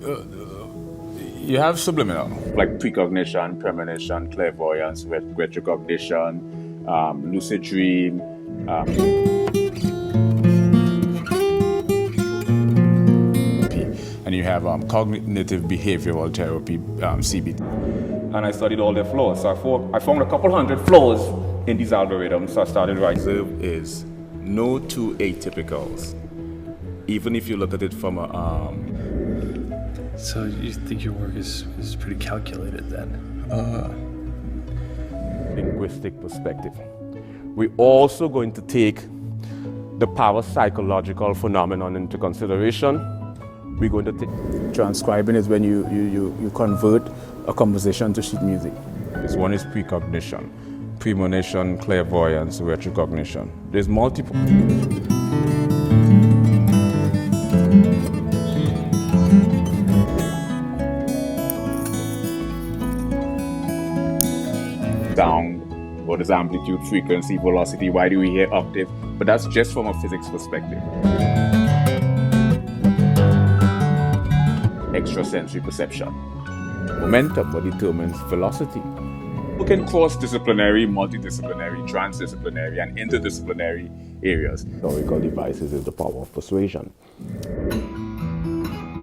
You have subliminal. Like precognition, premonition, clairvoyance, retrocognition, lucid dream. And you have cognitive behavioral therapy, CBT. And I studied all their flaws. So I found a couple hundred flaws in these algorithms, so I started writing. Observe is no two atypicals, even if you look at it from a... So you think your work is pretty calculated then? Linguistic perspective. We're also going to take the parapsychological phenomenon into consideration. We're going to take... Transcribing is when you convert a conversation to sheet music. This one is precognition, premonition, clairvoyance, retrocognition. There's multiple. Sound, what is amplitude, frequency, velocity, why do we hear octave? But that's just from a physics perspective. Extrasensory perception. Momentum, what determines velocity. We can cross-disciplinary, multidisciplinary, transdisciplinary, and interdisciplinary areas. Historical devices is the power of persuasion.